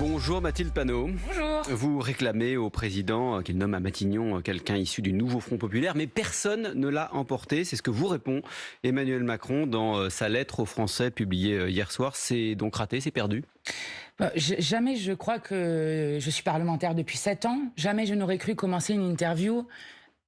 Bonjour Mathilde Panot. Bonjour. Vous réclamez au président qu'il nomme à Matignon quelqu'un issu du nouveau Front populaire, mais personne ne l'a emporté. C'est ce que vous répond Emmanuel Macron dans sa lettre aux Français publiée hier soir. C'est donc raté, c'est perdu? Jamais je crois que je suis parlementaire depuis 7 ans. Jamais je n'aurais cru commencer une interview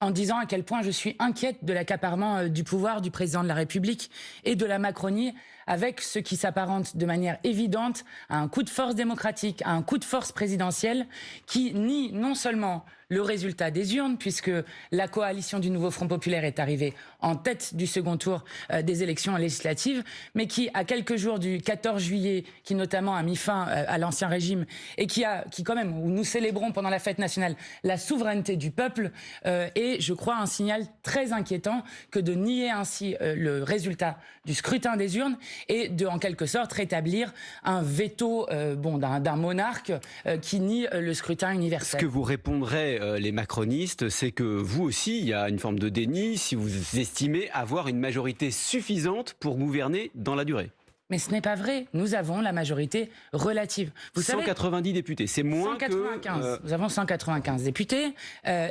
en disant à quel point je suis inquiète de l'accaparement du pouvoir du président de la République et de la Macronie, avec ce qui s'apparente de manière évidente à un coup de force démocratique, à un coup de force présidentiel qui nie non seulement le résultat des urnes, puisque la coalition du nouveau Front populaire est arrivée en tête du second tour des élections législatives, mais qui, à quelques jours du 14 juillet, qui notamment a mis fin à l'ancien régime, et qui quand même, où nous célébrons pendant la fête nationale la souveraineté du peuple, est, je crois, un signal très inquiétant que de nier ainsi le résultat du scrutin des urnes et de, en quelque sorte, rétablir un veto d'un monarque qui nie le scrutin universel. Ce que vous répondrez les macronistes, c'est que vous aussi, il y a une forme de déni si vous estimez avoir une majorité suffisante pour gouverner dans la durée. Mais ce n'est pas vrai. Nous avons la majorité relative. Vous 190 savez, députés, c'est moins 195. que... Nous avons 195 députés.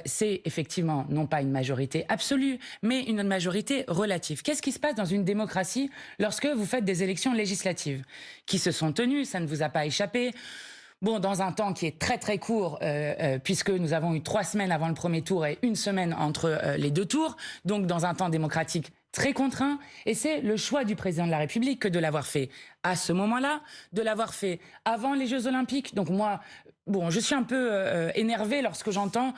C'est effectivement non pas une majorité absolue, mais une majorité relative. Qu'est-ce qui se passe dans une démocratie lorsque vous faites des élections législatives qui se sont tenues? Ça ne vous a pas échappé. Bon, dans un temps qui est très très court, puisque nous avons eu 3 semaines avant le premier tour et 1 semaine entre les 2 tours, donc dans un temps démocratique très contraint, et c'est le choix du président de la République que de l'avoir fait à ce moment-là, de l'avoir fait avant les Jeux Olympiques. Donc moi, bon, je suis un peu énervée lorsque j'entends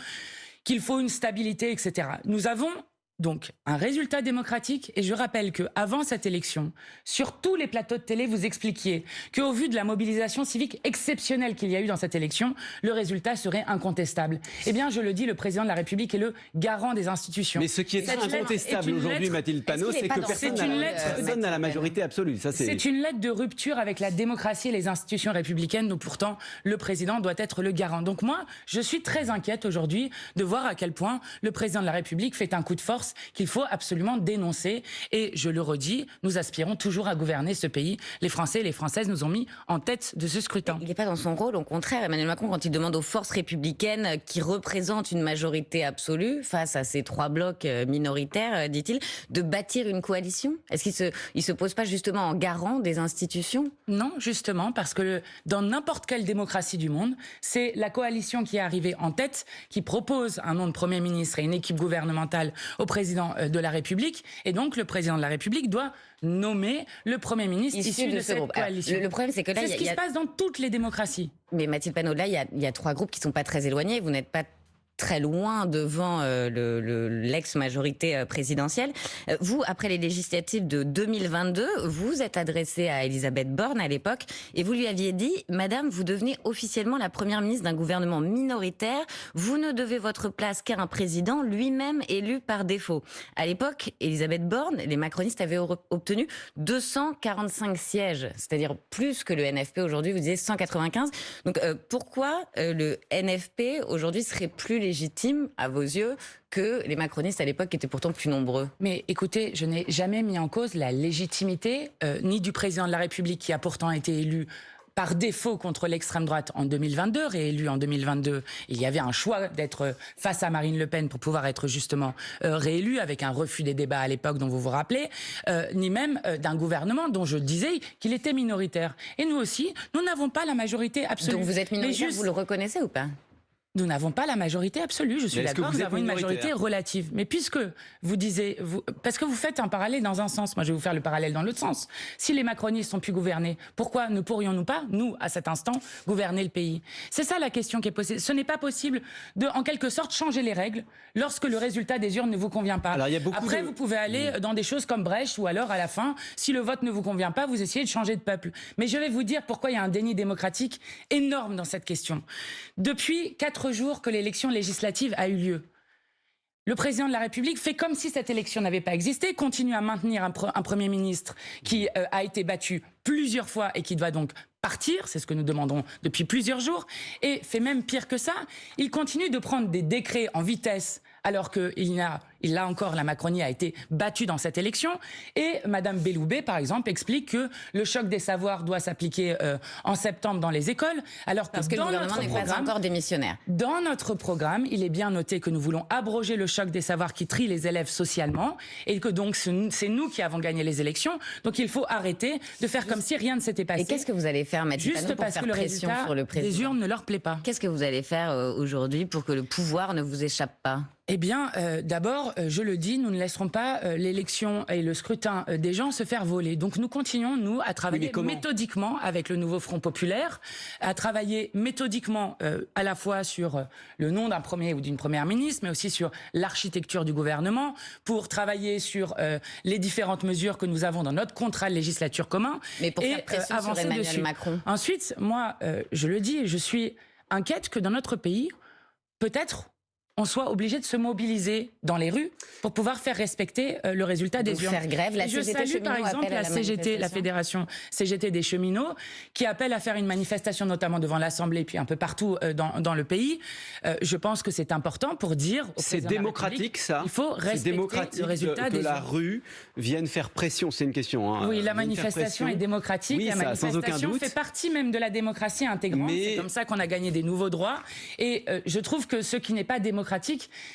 qu'il faut une stabilité, etc. Nous avons donc un résultat démocratique, et je rappelle qu'avant cette élection, sur tous les plateaux de télé, vous expliquiez qu'au vu de la mobilisation civique exceptionnelle qu'il y a eu dans cette élection, le résultat serait incontestable. Eh bien, je le dis, le président de la République est le garant des institutions. Mais ce qui est incontestable aujourd'hui, Mathilde Panot, c'est que personne n'a la majorité absolue. C'est une lettre de rupture avec la démocratie et les institutions républicaines, dont pourtant le président doit être le garant. Donc moi, je suis très inquiète aujourd'hui de voir à quel point le président de la République fait un coup de force qu'il faut absolument dénoncer. Et je le redis, nous aspirons toujours à gouverner ce pays. Les Français et les Françaises nous ont mis en tête de ce scrutin. Il n'est pas dans son rôle, au contraire, Emmanuel Macron, quand il demande aux forces républicaines qui représentent une majorité absolue face à ces 3 blocs minoritaires, dit-il, de bâtir une coalition. Est-ce qu'il ne se pose pas justement en garant des institutions? Non, justement, parce que dans n'importe quelle démocratie du monde, c'est la coalition qui est arrivée en tête, qui propose un nom de Premier ministre et une équipe gouvernementale au président de la République, et donc le président de la République doit nommer le Premier ministre issu de cette coalition. Le problème, c'est que là, c'est ce qui se passe dans toutes les démocraties. Mais Mathilde Panot, là, il y a 3 groupes qui ne sont pas très éloignés. Vous n'êtes pas très loin devant l'ex-majorité présidentielle. Vous, après les législatives de 2022, vous êtes adressé à Elisabeth Borne à l'époque et vous lui aviez dit « Madame, vous devenez officiellement la première ministre d'un gouvernement minoritaire. Vous ne devez votre place qu'à un président lui-même élu par défaut. » À l'époque, Elisabeth Borne, les macronistes avaient obtenu 245 sièges, c'est-à-dire plus que le NFP aujourd'hui, vous disiez 195. Donc pourquoi le NFP aujourd'hui serait plus légitime à vos yeux que les macronistes à l'époque qui étaient pourtant plus nombreux? Mais écoutez, je n'ai jamais mis en cause la légitimité ni du président de la République qui a pourtant été élu par défaut contre l'extrême droite en 2022, réélu en 2022. Il y avait un choix d'être face à Marine Le Pen pour pouvoir être justement réélu, avec un refus des débats à l'époque dont vous vous rappelez, ni même d'un gouvernement dont je disais qu'il était minoritaire. Et nous aussi, nous n'avons pas la majorité absolue. Donc vous êtes minoritaire, vous le reconnaissez ou pas? Nous n'avons pas la majorité absolue, je suis d'accord, nous avons une majorité relative. Mais puisque vous disiez, parce que vous faites un parallèle dans un sens, moi je vais vous faire le parallèle dans l'autre sens. Si les macronistes ont pu gouverner, pourquoi ne pourrions-nous pas, nous, à cet instant, gouverner le pays? C'est ça la question qui est posée. Ce n'est pas possible de, en quelque sorte, changer les règles lorsque le résultat des urnes ne vous convient pas. Alors, après, vous pouvez aller dans des choses comme Brecht, ou alors, à la fin, si le vote ne vous convient pas, vous essayez de changer de peuple. Mais je vais vous dire pourquoi il y a un déni démocratique énorme dans cette question. Depuis 4 jours que l'élection législative a eu lieu, le président de la République fait comme si cette élection n'avait pas existé, continue à maintenir un Premier ministre qui a été battu plusieurs fois et qui doit donc partir, c'est ce que nous demandons depuis plusieurs jours, et fait même pire que ça, il continue de prendre des décrets en vitesse alors que là encore, la Macronie a été battue dans cette élection. Et Madame Belloubet, par exemple, explique que le choc des savoirs doit s'appliquer en septembre dans les écoles, alors que, parce que le gouvernement n'est pas encore démissionnaire. Dans notre programme, il est bien noté que nous voulons abroger le choc des savoirs qui trie les élèves socialement, et que donc c'est nous qui avons gagné les élections. Donc il faut arrêter de faire comme si rien ne s'était passé. Et qu'est-ce que vous allez faire, Mathilde Panot, juste pour parce faire que le pression résultat sur le président des urnes ne leur plaît pas? Qu'est-ce que vous allez faire aujourd'hui pour que le pouvoir ne vous échappe pas? Eh bien, d'abord, je le dis, nous ne laisserons pas l'élection et le scrutin des gens se faire voler. Donc nous continuons, nous, à travailler méthodiquement avec le nouveau Front populaire, à travailler méthodiquement à la fois sur le nom d'un premier ou d'une première ministre, mais aussi sur l'architecture du gouvernement, pour travailler sur les différentes mesures que nous avons dans notre contrat de législature commun, mais pour faire pression sur Emmanuel Macron. Ensuite, moi, je le dis, je suis inquiète que dans notre pays, peut-être, on soit obligé de se mobiliser dans les rues pour pouvoir faire respecter le résultat des urnes. Faire grève, la CGT salue par exemple la CGT, la fédération CGT des cheminots, qui appelle à faire une manifestation notamment devant l'Assemblée puis un peu partout dans le pays. Je pense que c'est important pour dire au c'est démocratique ça. Il faut respecter le résultat des urnes. Que la rue vienne faire pression, c'est une question. Oui, la manifestation est démocratique. Oui, la manifestation fait partie même de la démocratie intégrante. C'est comme ça qu'on a gagné des nouveaux droits. Et je trouve que ce qui n'est pas démocratique,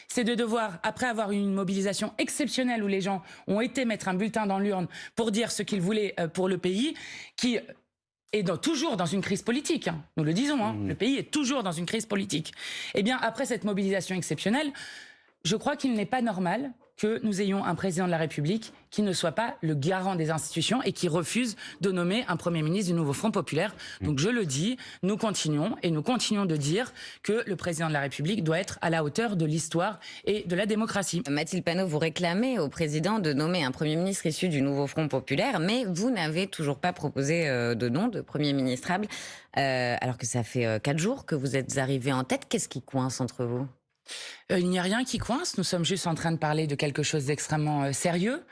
c'est de devoir, après avoir eu une mobilisation exceptionnelle où les gens ont été mettre un bulletin dans l'urne pour dire ce qu'ils voulaient pour le pays, qui est toujours dans une crise politique, hein, nous le disons, hein, le pays est toujours dans une crise politique. Eh bien, après cette mobilisation exceptionnelle, je crois qu'il n'est pas normal que nous ayons un président de la République qui ne soit pas le garant des institutions et qui refuse de nommer un Premier ministre du nouveau Front populaire. Donc je le dis, nous continuons de dire que le président de la République doit être à la hauteur de l'histoire et de la démocratie. Mathilde Panot, vous réclamez au président de nommer un Premier ministre issu du nouveau Front populaire, mais vous n'avez toujours pas proposé de nom de Premier ministrable, alors que ça fait 4 jours que vous êtes arrivé en tête. Qu'est-ce qui coince entre vous ? Il n'y a rien qui coince, nous sommes juste en train de parler de quelque chose d'extrêmement sérieux,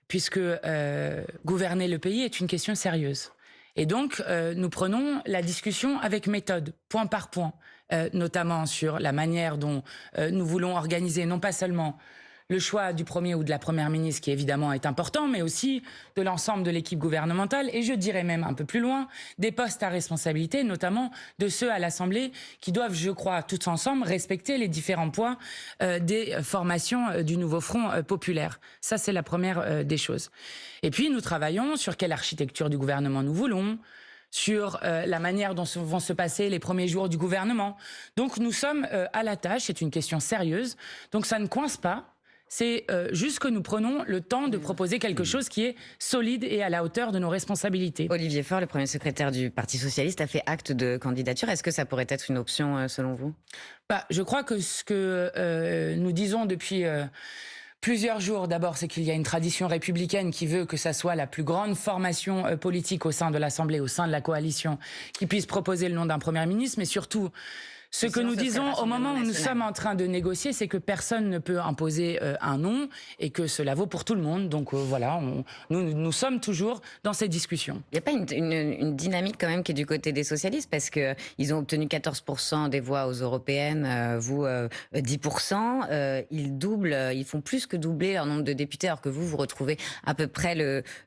puisque gouverner le pays est une question sérieuse. Et donc, nous prenons la discussion avec méthode, point par point, notamment sur la manière dont nous voulons organiser non pas seulement le choix du premier ou de la première ministre, qui évidemment est important, mais aussi de l'ensemble de l'équipe gouvernementale, et je dirais même un peu plus loin, des postes à responsabilité, notamment de ceux à l'Assemblée, qui doivent, je crois, tous ensemble, respecter les différents points des formations du nouveau Front populaire. Ça, c'est la première des choses. Et puis, nous travaillons sur quelle architecture du gouvernement nous voulons, sur la manière dont vont se passer les premiers jours du gouvernement. Donc, nous sommes à la tâche, c'est une question sérieuse, donc ça ne coince pas. C'est juste que nous prenons le temps de proposer quelque chose qui est solide et à la hauteur de nos responsabilités. Olivier Faure, le premier secrétaire du Parti socialiste, a fait acte de candidature. Est-ce que ça pourrait être une option selon vous ? Je crois que ce que nous disons depuis plusieurs jours, d'abord, c'est qu'il y a une tradition républicaine qui veut que ça soit la plus grande formation politique au sein de l'Assemblée, au sein de la coalition, qui puisse proposer le nom d'un Premier ministre, mais surtout... Ce que nous disons au moment où nous sommes en train de négocier, c'est que personne ne peut imposer un nom et que cela vaut pour tout le monde. Donc voilà, nous sommes toujours dans ces discussions. Il n'y a pas une dynamique quand même qui est du côté des socialistes, parce qu'ils ont obtenu 14% des voix aux européennes, vous 10%. Ils font plus que doubler leur nombre de députés, alors que vous retrouvez à peu près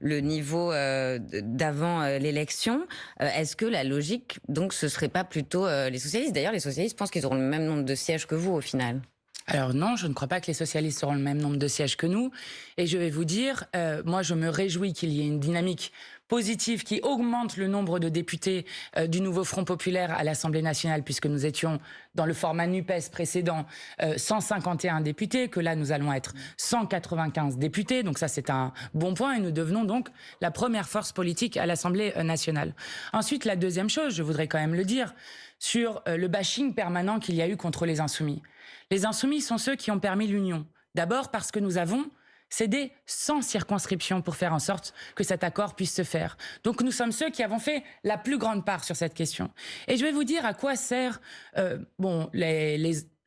le niveau d'avant l'élection. Est-ce que la logique, donc, ce serait pas plutôt les socialistes ? D'ailleurs, les socialistes pensent qu'ils auront le même nombre de sièges que vous, au final. Alors non, je ne crois pas que les socialistes auront le même nombre de sièges que nous. Et je vais vous dire, moi je me réjouis qu'il y ait une dynamique positive qui augmente le nombre de députés du nouveau Front populaire à l'Assemblée nationale, puisque nous étions dans le format NUPES précédent 151 députés, que là nous allons être 195 députés. Donc ça c'est un bon point et nous devenons donc la première force politique à l'Assemblée nationale. Ensuite, la deuxième chose, je voudrais quand même le dire, sur le bashing permanent qu'il y a eu contre les Insoumis. Les Insoumis sont ceux qui ont permis l'union. D'abord parce que nous avons cédé sans circonscription pour faire en sorte que cet accord puisse se faire. Donc nous sommes ceux qui avons fait la plus grande part sur cette question. Et je vais vous dire à quoi sert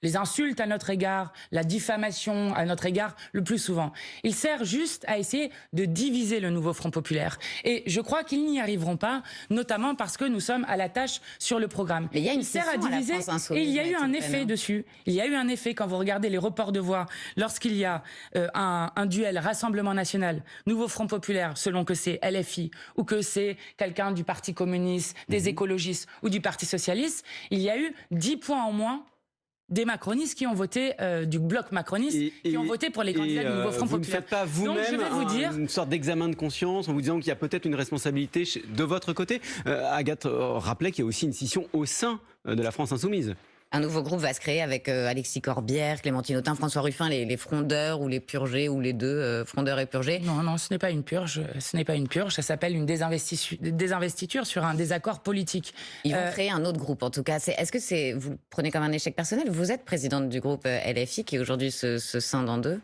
les insultes à notre égard, la diffamation à notre égard le plus souvent. Il sert juste à essayer de diviser le nouveau Front populaire. Et je crois qu'ils n'y arriveront pas, notamment parce que nous sommes à la tâche sur le programme. Mais il y a une sert à scission à la diviser France insoumise, et il y a eu un Mathilde effet Panot. dessus. Il y a eu un effet quand vous regardez les reports de voix, lorsqu'il y a un duel Rassemblement National, Nouveau Front populaire, selon que c'est LFI ou que c'est quelqu'un du Parti communiste, des écologistes ou du Parti socialiste, il y a eu 10 points en moins des macronistes qui ont voté, du bloc macroniste, qui ont voté pour les candidats du Nouveau Front vous populaire. ne faites pas vous-même une sorte d'examen de conscience en vous disant qu'il y a peut-être une responsabilité de votre côté. Agathe rappelait qu'il y a aussi une scission au sein de la France insoumise. Un nouveau groupe va se créer avec Alexis Corbière, Clémentine Autain, François Ruffin, les frondeurs ou les purgés, ou les deux, frondeurs et purgés. Non, ce n'est pas une purge. Ce n'est pas une purge. Ça s'appelle une désinvestiture sur un désaccord politique. Ils vont créer un autre groupe, en tout cas. Est-ce que vous le prenez comme un échec personnel? Vous êtes présidente du groupe LFI, qui aujourd'hui se scinde en deux.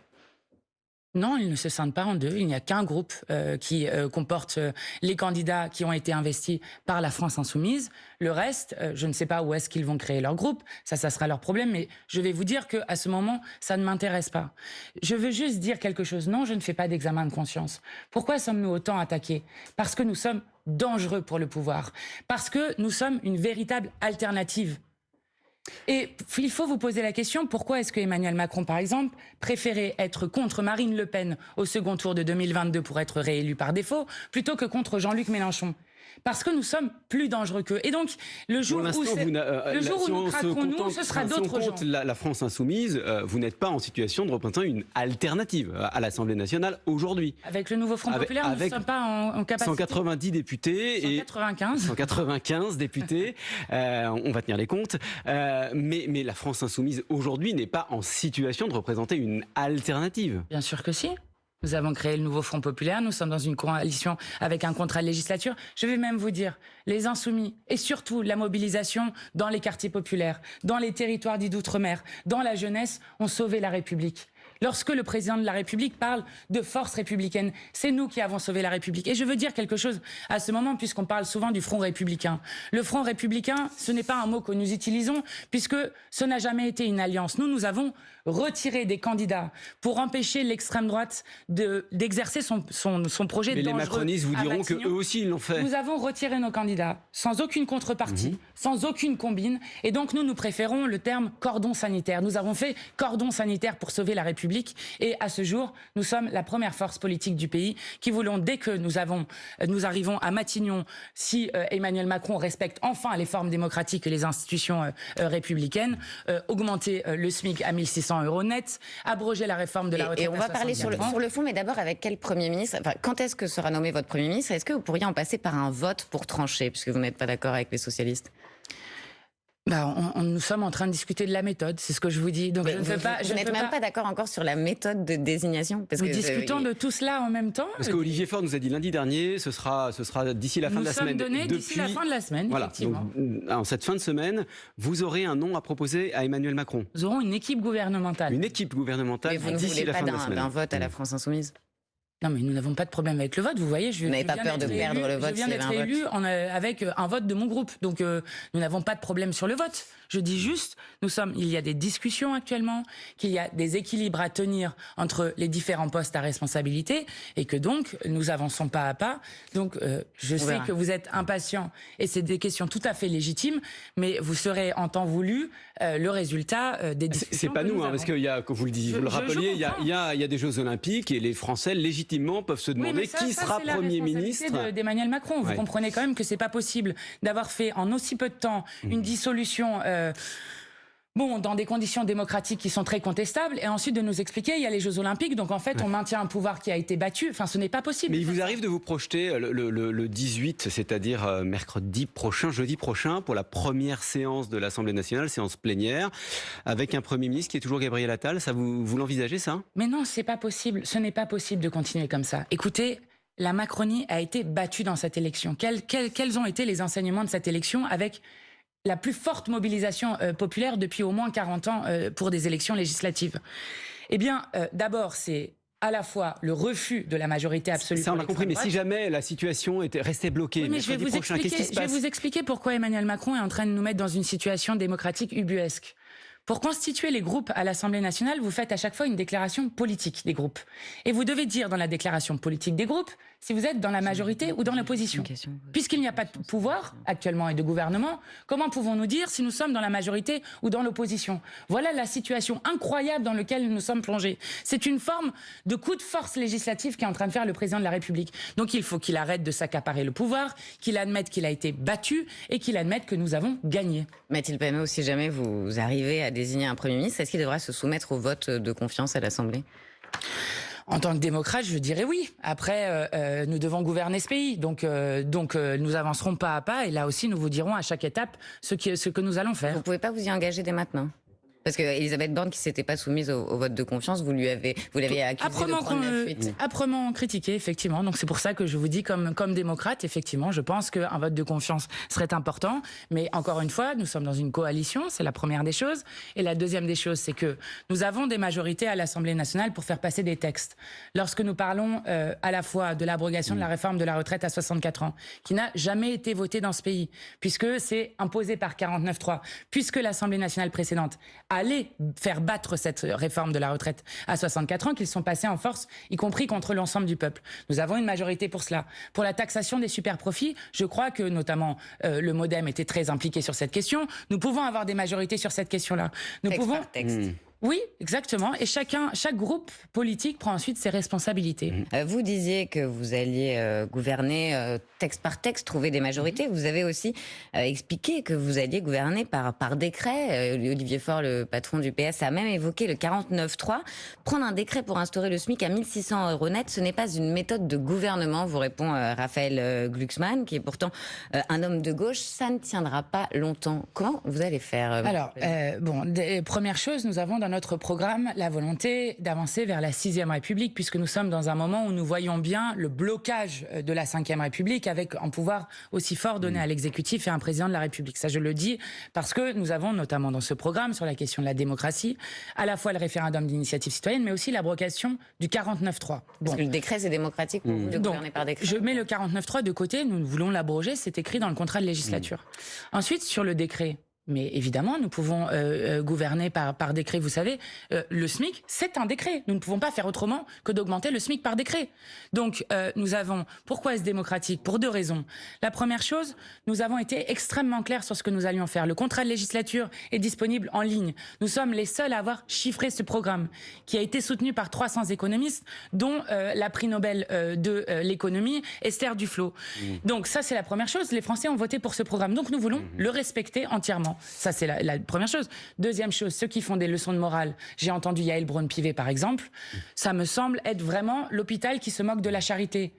Non, ils ne se scindent pas en deux. Il n'y a qu'un groupe qui comporte les candidats qui ont été investis par la France insoumise. Le reste, je ne sais pas où est-ce qu'ils vont créer leur groupe. Ça sera leur problème. Mais je vais vous dire qu'à ce moment, ça ne m'intéresse pas. Je veux juste dire quelque chose. Non, je ne fais pas d'examen de conscience. Pourquoi sommes-nous autant attaqués? Parce que nous sommes dangereux pour le pouvoir. Parce que nous sommes une véritable alternative. Et il faut vous poser la question, pourquoi est-ce que Emmanuel Macron, par exemple, préférait être contre Marine Le Pen au second tour de 2022 pour être réélu par défaut, plutôt que contre Jean-Luc Mélenchon? Parce que nous sommes plus dangereux qu'eux. Et donc, le jour où nous craquerons, nous, ce sera d'autres gens. La France insoumise, vous n'êtes pas en situation de représenter une alternative à l'Assemblée nationale aujourd'hui. Avec le nouveau Front populaire, nous ne sommes pas en capacité. 190 députés 195 députés. On va tenir les comptes. Mais la France insoumise aujourd'hui n'est pas en situation de représenter une alternative. Bien sûr que si. Nous avons créé le nouveau Front populaire, nous sommes dans une coalition avec un contrat de législature. Je vais même vous dire, les insoumis et surtout la mobilisation dans les quartiers populaires, dans les territoires dits d'outre-mer, dans la jeunesse, ont sauvé la République. Lorsque le président de la République parle de force républicaine, c'est nous qui avons sauvé la République. Et je veux dire quelque chose à ce moment, puisqu'on parle souvent du Front républicain. Le Front républicain, ce n'est pas un mot que nous utilisons, puisque ce n'a jamais été une alliance. Nous avons retiré des candidats pour empêcher l'extrême droite d'exercer son projet dangereux. Mais les macronistes vous diront qu'eux aussi ils l'ont fait. Nous avons retiré nos candidats sans aucune contrepartie, sans aucune combine. Et donc nous préférons le terme cordon sanitaire. Nous avons fait cordon sanitaire pour sauver la République. Et à ce jour, nous sommes la première force politique du pays qui voulons, dès que nous arrivons à Matignon, si Emmanuel Macron respecte enfin les formes démocratiques et les institutions républicaines, augmenter le SMIC à 1 600 € net, abroger la réforme de la retraite. Et on va parler sur le fond, mais d'abord avec quel Premier ministre, quand est-ce que sera nommé votre Premier ministre? Est-ce que vous pourriez en passer par un vote pour trancher, puisque vous n'êtes pas d'accord avec les socialistes? Nous sommes en train de discuter de la méthode, c'est ce que je vous dis. Donc vous n'êtes même pas d'accord encore sur la méthode de désignation, parce nous discutons de tout cela en même temps. Parce qu'Olivier Faure nous a dit lundi dernier, ce sera d'ici la fin de la semaine. Nous sommes donnés d'ici la fin de la semaine, voilà, effectivement. Donc, en cette fin de semaine, vous aurez un nom à proposer à Emmanuel Macron. Nous aurons une équipe gouvernementale. Une équipe gouvernementale d'ici la fin de la semaine. D'un vote à la France insoumise? Non, mais nous n'avons pas de problème avec le vote. Vous voyez, vous n'avez pas peur de perdre le vote? Je viens d'être élu avec un vote de mon groupe. Donc, nous n'avons pas de problème sur le vote. Je dis juste, il y a des discussions actuellement, qu'il y a des équilibres à tenir entre les différents postes à responsabilité et que donc, nous avançons pas à pas. Donc, je sais que vous êtes impatient et c'est des questions tout à fait légitimes, mais vous serez en temps voulu le résultat des discussions. C'est pas nous, parce qu'il y a, comme vous le rappeliez, il y a des Jeux Olympiques et les Français légitimement peuvent se demander qui sera Premier ministre d'Emmanuel Macron. Vous comprenez quand même que c'est pas possible d'avoir fait en aussi peu de temps une dissolution dans des conditions démocratiques qui sont très contestables, et ensuite de nous expliquer, il y a les Jeux Olympiques, donc en fait, on maintient un pouvoir qui a été battu. Enfin, ce n'est pas possible. Mais il vous arrive de vous projeter le 18, c'est-à-dire mercredi prochain, jeudi prochain, pour la première séance de l'Assemblée nationale, séance plénière, avec un Premier ministre qui est toujours Gabriel Attal. Ça, vous l'envisagez, ça? Mais non, c'est pas possible. Ce n'est pas possible de continuer comme ça. Écoutez, la Macronie a été battue dans cette élection. Quels ont été les enseignements de cette élection avec la plus forte mobilisation populaire depuis au moins 40 ans pour des élections législatives? Eh bien, d'abord, c'est à la fois le refus de la majorité absolue. Ça, on a compris, mais si jamais la situation restait bloquée, mais je vais vous expliquer pourquoi Emmanuel Macron est en train de nous mettre dans une situation démocratique ubuesque. Pour constituer les groupes à l'Assemblée nationale, vous faites à chaque fois une déclaration politique des groupes. Et vous devez dire dans la déclaration politique des groupes si vous êtes dans la majorité ou dans l'opposition. Puisqu'il n'y a pas de pouvoir actuellement et de gouvernement, comment pouvons-nous dire si nous sommes dans la majorité ou dans l'opposition? Voilà la situation incroyable dans laquelle nous sommes plongés. C'est une forme de coup de force législative qu'est en train de faire le président de la République. Donc il faut qu'il arrête de s'accaparer le pouvoir, qu'il admette qu'il a été battu et qu'il admette que nous avons gagné. Mathilde Panot, si jamais vous arrivez à désigner un Premier ministre, est-ce qu'il devra se soumettre au vote de confiance à l'Assemblée ? En tant que démocrate, je dirais oui. Après, nous devons gouverner ce pays. Donc, nous avancerons pas à pas. Et là aussi, nous vous dirons à chaque étape ce que nous allons faire. Vous ne pouvez pas vous y engager dès maintenant ? Parce que Elisabeth Borne, qui s'était pas soumise au vote de confiance, vous l'avez accusée de prendre la fuite. Âprement critiqué, effectivement. Donc c'est pour ça que je vous dis, comme démocrate, effectivement, je pense qu'un vote de confiance serait important. Mais encore une fois, nous sommes dans une coalition, c'est la première des choses. Et la deuxième des choses, c'est que nous avons des majorités à l'Assemblée nationale pour faire passer des textes. Lorsque nous parlons à la fois de l'abrogation de la réforme de la retraite à 64 ans, qui n'a jamais été votée dans ce pays, puisque c'est imposé par 49.3, puisque l'Assemblée nationale précédente allait faire battre cette réforme de la retraite à 64 ans, qu'ils sont passés en force, y compris contre l'ensemble du peuple. Nous avons une majorité pour cela. Pour la taxation des super-profits, je crois que notamment le MoDem était très impliqué sur cette question. Nous pouvons avoir des majorités sur cette question-là. Nous texte pouvons... par texte. Oui, exactement. Et chaque groupe politique prend ensuite ses responsabilités. Vous disiez que vous alliez gouverner texte par texte, trouver des majorités. Vous avez aussi expliqué que vous alliez gouverner par décret. Olivier Faure, le patron du PS, a même évoqué le 49.3. Prendre un décret pour instaurer le SMIC à 1 600 € net, ce n'est pas une méthode de gouvernement, vous répond Raphaël Glucksmann, qui est pourtant un homme de gauche. Ça ne tiendra pas longtemps. Comment vous allez faire Alors, première chose, nous avons dans notre programme la volonté d'avancer vers la 6e République, puisque nous sommes dans un moment où nous voyons bien le blocage de la 5e République avec un pouvoir aussi fort donné à l'exécutif et à un président de la République. Ça, je le dis parce que nous avons notamment dans ce programme sur la question de la démocratie, à la fois le référendum d'initiative citoyenne, mais aussi l'abrogation du 49.3. Parce que le décret, c'est démocratique pour vous de gouverner par décret. Je mets le 49.3 de côté, nous voulons l'abroger, c'est écrit dans le contrat de législature. Ensuite, sur le décret, mais évidemment, nous pouvons gouverner par décret. Vous savez, le SMIC, c'est un décret. Nous ne pouvons pas faire autrement que d'augmenter le SMIC par décret. Donc, nous avons... Pourquoi est-ce démocratique? Pour deux raisons. La première chose, nous avons été extrêmement clairs sur ce que nous allions faire. Le contrat de législature est disponible en ligne. Nous sommes les seuls à avoir chiffré ce programme, qui a été soutenu par 300 économistes, dont la prix Nobel de l'économie, Esther Duflo. Donc, ça, c'est la première chose. Les Français ont voté pour ce programme. Donc, nous voulons le respecter entièrement. Ça, c'est la première chose. Deuxième chose, ceux qui font des leçons de morale, j'ai entendu Yael Braun-Pivet, par exemple, ça me semble être vraiment l'hôpital qui se moque de la charité.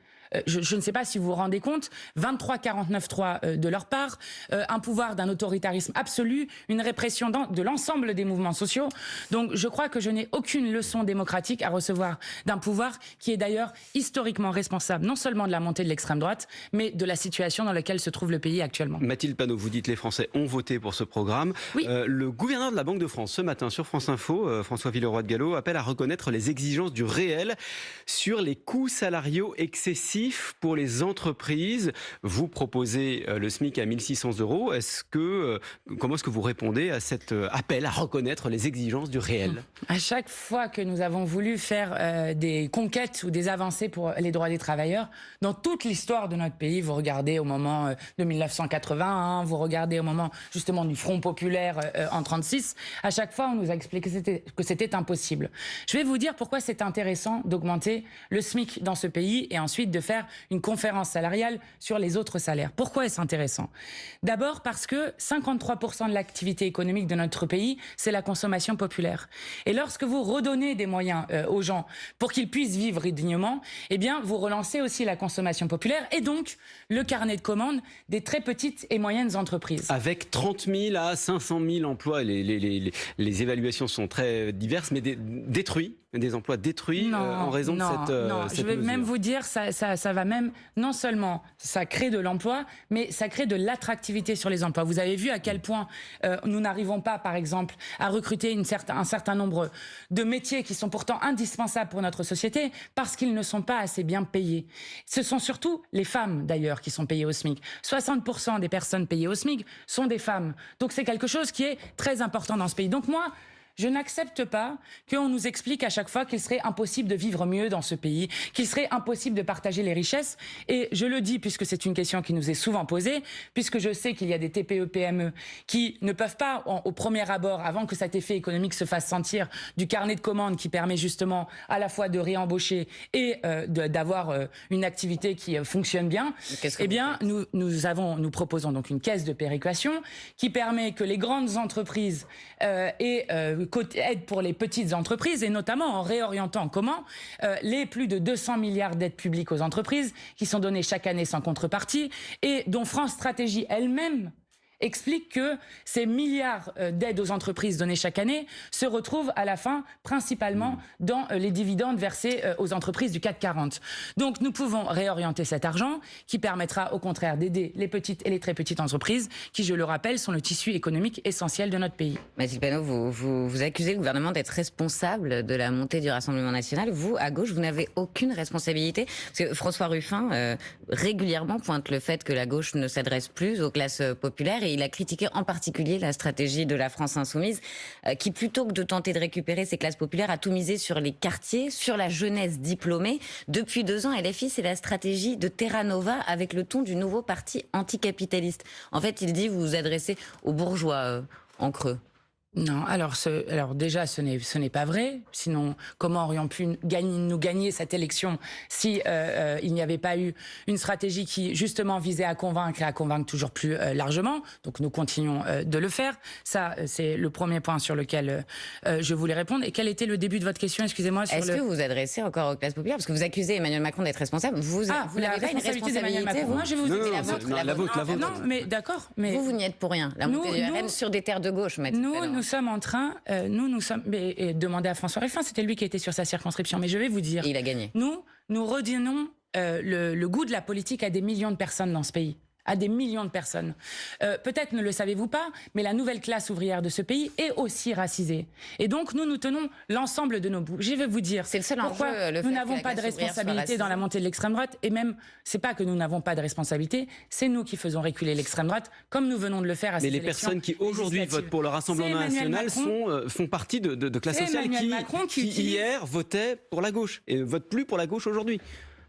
Je ne sais pas si vous vous rendez compte, 23-49-3 de leur part, un pouvoir d'un autoritarisme absolu, une répression de l'ensemble des mouvements sociaux. Donc je crois que je n'ai aucune leçon démocratique à recevoir d'un pouvoir qui est d'ailleurs historiquement responsable non seulement de la montée de l'extrême droite, mais de la situation dans laquelle se trouve le pays actuellement. Mathilde Panot, vous dites les Français ont voté pour ce programme. Oui. Le gouverneur de la Banque de France, ce matin sur France Info, François Villeroy de Galhau, appelle à reconnaître les exigences du réel sur les coûts salariaux excessifs pour les entreprises. Vous proposez le SMIC à 1 600 €. Comment est-ce que vous répondez à cet appel à reconnaître les exigences du réel? À chaque fois que nous avons voulu faire des conquêtes ou des avancées pour les droits des travailleurs, dans toute l'histoire de notre pays, vous regardez au moment de 1981, vous regardez au moment justement du Front populaire en 1936, à chaque fois on nous a expliqué que c'était impossible. Je vais vous dire pourquoi c'est intéressant d'augmenter le SMIC dans ce pays et ensuite de faire une conférence salariale sur les autres salaires. Pourquoi est-ce intéressant? D'abord parce que 53% de l'activité économique de notre pays, c'est la consommation populaire. Et lorsque vous redonnez des moyens aux gens pour qu'ils puissent vivre dignement, eh bien, vous relancez aussi la consommation populaire et donc le carnet de commandes des très petites et moyennes entreprises. Avec 30 000 à 500 000 emplois, les évaluations sont très diverses, mais détruits des emplois détruits en raison de cette je vais mesure. même vous dire, ça va même, non seulement ça crée de l'emploi, mais ça crée de l'attractivité sur les emplois. Vous avez vu à quel point nous n'arrivons pas, par exemple, à recruter un certain nombre de métiers qui sont pourtant indispensables pour notre société parce qu'ils ne sont pas assez bien payés. Ce sont surtout les femmes, d'ailleurs, qui sont payées au SMIC. 60% des personnes payées au SMIC sont des femmes. Donc c'est quelque chose qui est très important dans ce pays. Donc moi, je n'accepte pas qu'on nous explique à chaque fois qu'il serait impossible de vivre mieux dans ce pays, qu'il serait impossible de partager les richesses. Et je le dis puisque c'est une question qui nous est souvent posée, puisque je sais qu'il y a des TPE-PME qui ne peuvent pas, au premier abord, avant que cet effet économique se fasse sentir, du carnet de commandes qui permet justement à la fois de réembaucher et d'avoir une activité qui fonctionne bien. Eh bien, nous proposons donc une caisse de péréquation qui permet que les grandes entreprises aide pour les petites entreprises et notamment en réorientant comment les plus de 200 milliards d'aides publiques aux entreprises qui sont données chaque année sans contrepartie et dont France Stratégie elle-même explique que ces milliards d'aides aux entreprises données chaque année se retrouvent à la fin principalement dans les dividendes versés aux entreprises du CAC 40. Donc nous pouvons réorienter cet argent qui permettra au contraire d'aider les petites et les très petites entreprises qui, je le rappelle, sont le tissu économique essentiel de notre pays. Mathilde Panot, vous accusez le gouvernement d'être responsable de la montée du Rassemblement national. Vous, à gauche, vous n'avez aucune responsabilité. Parce que François Ruffin régulièrement pointe le fait que la gauche ne s'adresse plus aux classes populaires. Et il a critiqué en particulier la stratégie de la France insoumise, qui plutôt que de tenter de récupérer ces classes populaires, a tout misé sur les quartiers, sur la jeunesse diplômée. Depuis 2 ans, LFI, c'est la stratégie de Terra Nova avec le ton du nouveau parti anticapitaliste. En fait, il dit vous vous adressez aux bourgeois en creux. Non, alors déjà, ce n'est pas vrai. Sinon, comment aurions pu nous gagner cette élection si il n'y avait pas eu une stratégie qui, justement, visait à convaincre et à convaincre toujours plus largement. Donc, nous continuons de le faire. Ça, c'est le premier point sur lequel je voulais répondre. Et quel était le début de votre question, excusez-moi? Est-ce que vous vous adressez encore aux classes populaires? Parce que vous accusez Emmanuel Macron d'être responsable. Vous n'avez pas une responsabilité Macron. Moi, je vais vous dire la vôtre. Non, mais d'accord. Mais vous n'y êtes pour rien. La montée du RN sur des terres de gauche, Mathilde Panot. Nous sommes en train, et demandez à François Ruffin, c'était lui qui était sur sa circonscription, mais je vais vous dire. Et il a gagné. Nous redonnons le goût de la politique à des millions de personnes dans ce pays. À des millions de personnes. Peut-être ne le savez-vous pas, mais la nouvelle classe ouvrière de ce pays est aussi racisée. Et donc, nous tenons l'ensemble de nos bouts. Je vais vous dire pourquoi nous n'avons pas de responsabilité dans la montée de l'extrême droite. Et même, c'est pas que nous n'avons pas de responsabilité, c'est nous qui faisons reculer l'extrême droite, comme nous venons de le faire à ces élections. Mais les personnes qui aujourd'hui votent pour le Rassemblement national font partie de classes sociales qui hier votaient pour la gauche et votent plus pour la gauche aujourd'hui.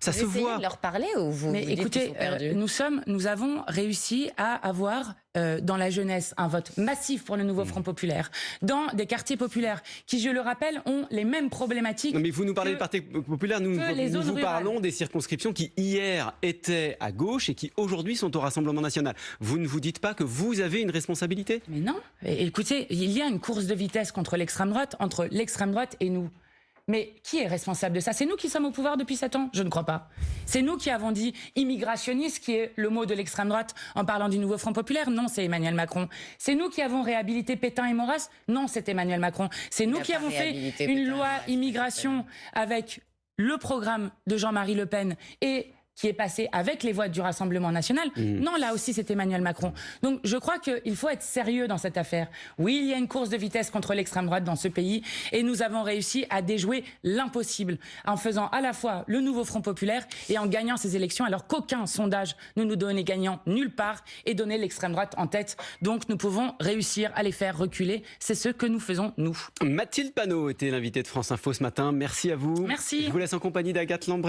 Ça se voit. De leur parler ou vous Mais écoutez, nous avons réussi à avoir dans la jeunesse un vote massif pour le nouveau Front populaire, dans des quartiers populaires qui, je le rappelle, ont les mêmes problématiques. Non, mais vous nous parlez du Parti populaire, nous vous parlons des circonscriptions qui hier étaient à gauche et qui aujourd'hui sont au Rassemblement national. Vous ne vous dites pas que vous avez une responsabilité? Mais non. Écoutez, il y a une course de vitesse entre l'extrême droite et nous. Mais qui est responsable de ça? C'est nous qui sommes au pouvoir depuis 7 ans? Je ne crois pas. C'est nous qui avons dit immigrationniste, qui est le mot de l'extrême droite, en parlant du nouveau Front populaire? Non, c'est Emmanuel Macron. C'est nous qui avons réhabilité Pétain et Maurras? Non, c'est Emmanuel Macron. C'est nous qui avons fait une loi immigration avec le programme de Jean-Marie Le Pen et qui est passé avec les voix du Rassemblement national. Non, là aussi, c'est Emmanuel Macron. Donc, je crois qu'il faut être sérieux dans cette affaire. Oui, il y a une course de vitesse contre l'extrême droite dans ce pays et nous avons réussi à déjouer l'impossible en faisant à la fois le nouveau Front populaire et en gagnant ces élections alors qu'aucun sondage ne nous donnait gagnant nulle part et donnait l'extrême droite en tête. Donc, nous pouvons réussir à les faire reculer. C'est ce que nous faisons, nous. Mathilde Panot était l'invitée de France Info ce matin. Merci à vous. Merci. Je vous laisse en compagnie d'Agathe Lambré.